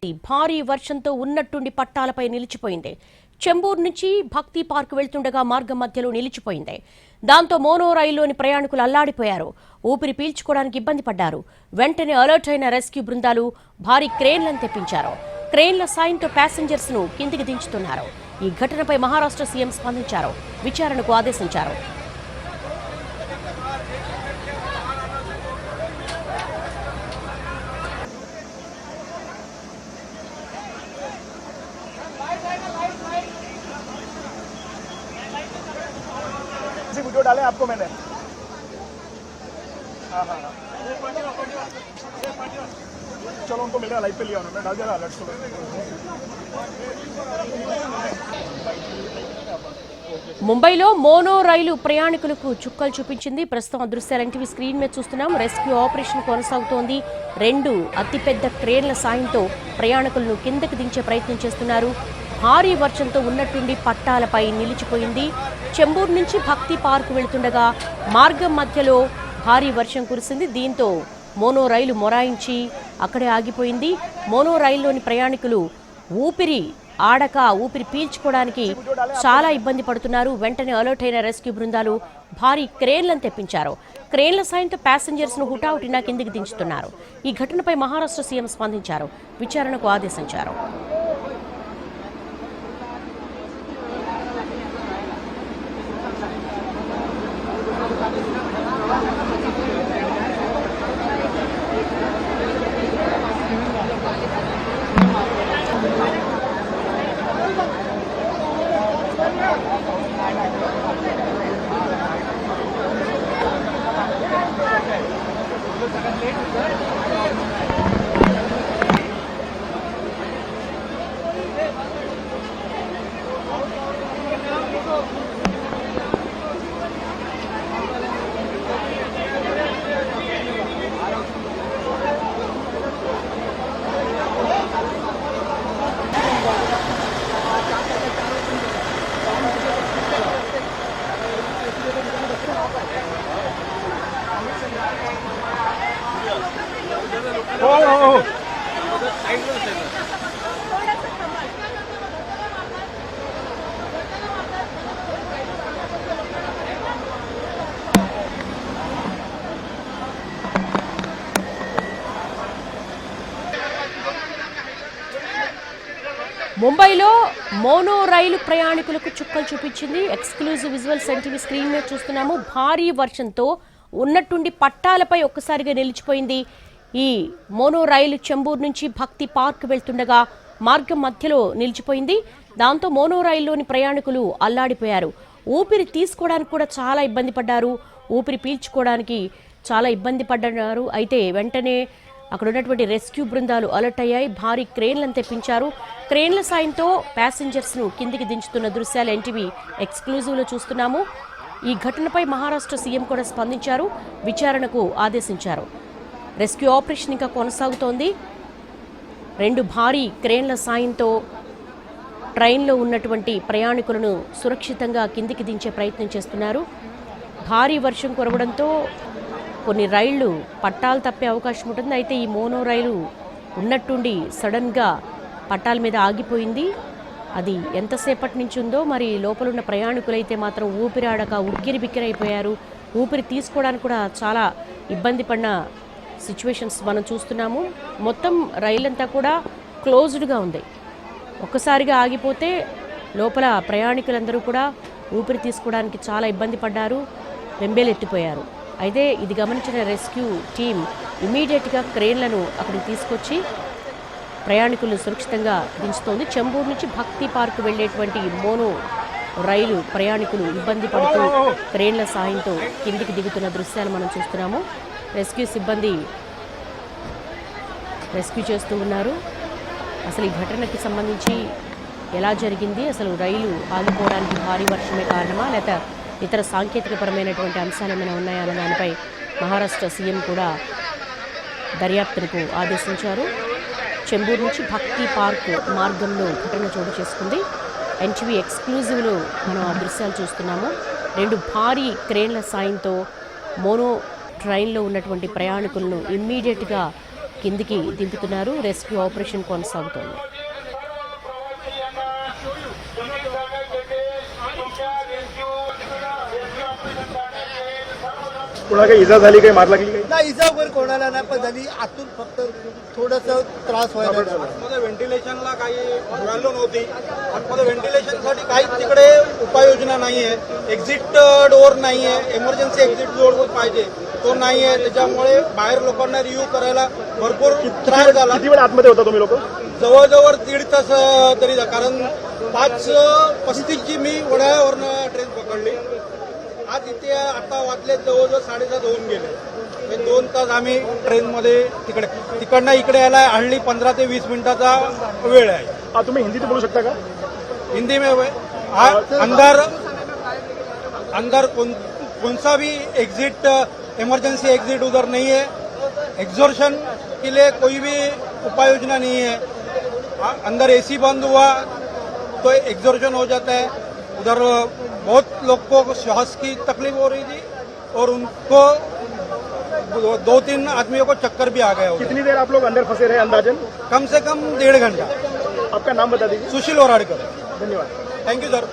భారీ వర్షంతో ఉన్నట్టుండి పట్టాలపై నిలిచిపోయింది. చెంబూరు నుంచి భక్తి పార్క్ వెళ్తుండగా మార్గం మధ్యలో నిలిచిపోయింది. దాంతో మోనో రైల్లోని ప్రయాణికులు అల్లాడిపోయారు. ఊపిరి పీల్చుకోవడానికి ఇబ్బంది పడ్డారు. వెంటనే అలర్ట్ అయిన రెస్క్యూ బృందాలు భారీ క్రేన్లను తెప్పించారు. క్రేన్ల సాయంతో ప్యాసింజర్స్ ను కిందికి దించుతున్నారు. ఈ ఘటనపై మహారాష్ట్ర సీఎం స్పందించారు. విచారణకు ఆదేశించారు. वीडियो डाले आपको मैंने। हाँ चलो उनको मिलेगा लाइव पे लिया उन्होंने डाल दिया अलर्ट को। ముంబైలో మోనో రైలు ప్రయాణికులకు చుక్కలు చూపించింది. ప్రస్తుతం దృశ్యాలు ఎన్టీవీ స్క్రీన్ మీద చూస్తున్నాం. రెస్క్యూ ఆపరేషన్ కొనసాగుతోంది. 2 అతిపెద్ద క్రేన్ల సాయంతో ప్రయాణికులను కిందకి దించే ప్రయత్నం చేస్తున్నారు. భారీ వర్షంతో ఉన్నట్టుండి పట్టాలపై నిలిచిపోయింది. చెంబూరు నుంచి భక్తి పార్క్ వెళుతుండగా మార్గం మధ్యలో భారీ వర్షం కురిసింది. దీంతో మోనో రైలు మొరాయించి అక్కడే ఆగిపోయింది. మోనో రైల్లోని ప్రయాణికులు ఊపిరి పీల్చుకోవడానికి చాలా ఇబ్బంది పడుతున్నారు. వెంటనే అలర్ట్ అయిన రెస్క్యూ బృందాలు భారీ క్రేన్లను తెప్పించారు. క్రేన్ల సాయంతో ప్యాసింజర్స్ ను హుటాహుటిన కిందికి దించుతున్నారు. ఈ ఘటనపై మహారాష్ట్ర సీఎం స్పందించారు. విచారణకు ఆదేశించారు. ముంబైలో మోనో రైలు ప్రయాణికులకు చుక్కలు చూపించింది. ఎక్స్క్లూజివ్ విజువల్స్ ఎన్టీవీ స్క్రీన్ మీద చూస్తున్నాము. భారీ వర్షంతో ఉన్నట్టుండి పట్టాలపై ఒక్కసారిగా నిలిచిపోయింది. ఈ మోనో రైలు చెంబూరు నుంచి భక్తి పార్క్ వెళ్తుండగా మార్గం మధ్యలో నిలిచిపోయింది. దాంతో మోనో రైల్లోని ప్రయాణికులు అల్లాడిపోయారు. ఊపిరి తీసుకోవడానికి కూడా చాలా ఇబ్బంది పడ్డారు. ఊపిరి పీల్చుకోవడానికి చాలా ఇబ్బంది పడ్డారు. అయితే వెంటనే అక్కడ ఉన్నటువంటి రెస్క్యూ బృందాలు అలర్ట్ అయ్యాయి. భారీ క్రేన్లను తెప్పించారు. క్రేన్ల సాయంతో ప్యాసింజర్స్ ను కిందికి దించుతున్న దృశ్యాలు ఎన్టీవీ ఎక్స్క్లూజివ్ లో చూస్తున్నాము. ఈ ఘటనపై మహారాష్ట్ర సీఎం కూడా స్పందించారు. విచారణకు ఆదేశించారు. రెస్క్యూ ఆపరేషన్ ఇంకా కొనసాగుతోంది. 2 భారీ క్రేన్ల సాయంతో ట్రైన్లో ఉన్నటువంటి ప్రయాణికులను సురక్షితంగా కిందికి దించే ప్రయత్నం చేస్తున్నారు. భారీ వర్షం కురవడంతో కొన్ని రైళ్లు పట్టాలు తప్పే అవకాశం ఉంటుంది. అయితే ఈ మోనో రైలు ఉన్నట్టుండి సడన్గా పట్టాల మీద ఆగిపోయింది. అది ఎంతసేపటి నుంచి ఉందో మరి. లోపలున్న ప్రయాణికులైతే మాత్రం ఊపిరాడక ఉక్కిరిబిక్కిరైపోయారు. ఊపిరి తీసుకోవడానికి కూడా చాలా ఇబ్బంది పడిన సిచ్యువేషన్స్ మనం చూస్తున్నాము. మొత్తం రైలంతా కూడా క్లోజ్డ్గా ఉంది. ఒక్కసారిగా ఆగిపోతే లోపల ప్రయాణికులందరూ కూడా ఊపిరి తీసుకోవడానికి చాలా ఇబ్బంది పడ్డారు, వెంబేలెత్తిపోయారు. అయితే ఇది గమనించిన రెస్క్యూ టీం ఇమీడియట్గా క్రేన్లను అక్కడికి తీసుకొచ్చి ప్రయాణికులను సురక్షితంగా దించుతోంది. చెంబూరు నుంచి భక్తి పార్క్ వెళ్లేటువంటి మోనో రైలు ప్రయాణికులు ఇబ్బంది పడుతూ క్రేన్ల సాయంతో కిందికి దిగుతున్న దృశ్యాలు మనం చూస్తున్నాము. రెస్క్యూ సిబ్బంది రెస్క్యూ చేస్తూ ఉన్నారు. అసలు ఈ ఘటనకి సంబంధించి ఎలా జరిగింది, అసలు రైలు ఆగిపోవడానికి భారీ వర్షమే కారణమా లేదా ఇతర సాంకేతికపరమైనటువంటి అంశాలు ఏమైనా ఉన్నాయా అన్న దానిపై మహారాష్ట్ర సీఎం కూడా దర్యాప్తుకు ఆదేశించారు. చెంబూరు నుంచి భక్తి పార్క్ మార్గంలో ఘటన చోటు చేసుకుంది. ఎన్టీవీ ఎక్స్క్లూజివ్లో మనం ఆ దృశ్యాలు చూస్తున్నాము. 2 భారీ క్రేన్ల సాయంతో మోనో ట్రైన్లో ఉన్నటువంటి ప్రయాణికులను ఇమ్మీడియట్గా కిందికి దింపుతున్నారు. రెస్క్యూ ఆపరేషన్ కొనసాగుతోంది. पुन्हा काही इजा झाली काही मार लागली काही नाही इजा वगैरे कोणाला नाही पण झाली आतून फक्त थोडंसं त्रास व्हायला लागला. आतमध्ये व्हेंटिलेशनला काही व्हॅल्यू नव्हती. आतमध्ये व्हेंटिलेशनसाठी काहीच तिकडे उपाययोजना नाही आहे. एक्झिट डोअर नाही आहे. इमर्जन्सी एक्झिट डोअर पाहिजे तो नाही आहे. त्याच्यामुळे बाहेर लोकांना रिव्ह्यू करायला भरपूर त्रास झाला. किती वेळ आतमध्ये होता तुम्ही लोक जवळजवळ 1.5 तास तरी कारण 5:35ची मी वडाळ्यावरनं ट्रेन पकडली. आज इथे आता वाजले जवळजवळ 7:30 होऊन गेले. 2 तास आम्ही ट्रेनमध्ये तिकडनं इकडे यायला हल्ली 15 ते 20 मिनिटाचा वेळ आहे. तुम्ही हिंदीत बोलू शकता का? हिंदी में अंदर कौन सा भी एग्जिट इमरजेंसी एग्जिट उधर नहीं है. एग्जॉर्शन के लिए कोई भी उपाय योजना नहीं है. अंदर एसी बंद हुआ तो एग्जॉर्शन हो जाता है. उधर बहुत लोग को श्वास की तकलीफ हो रही थी और उनको 2-3 आदमियों को चक्कर भी आ गया. कितनी देर आप लोग अंदर फंसे रहे अंदाजन? कम से कम 1.5 घंटा. आपका नाम बता दीजिए. सुशील वराडकर. धन्यवाद. Thank you sir.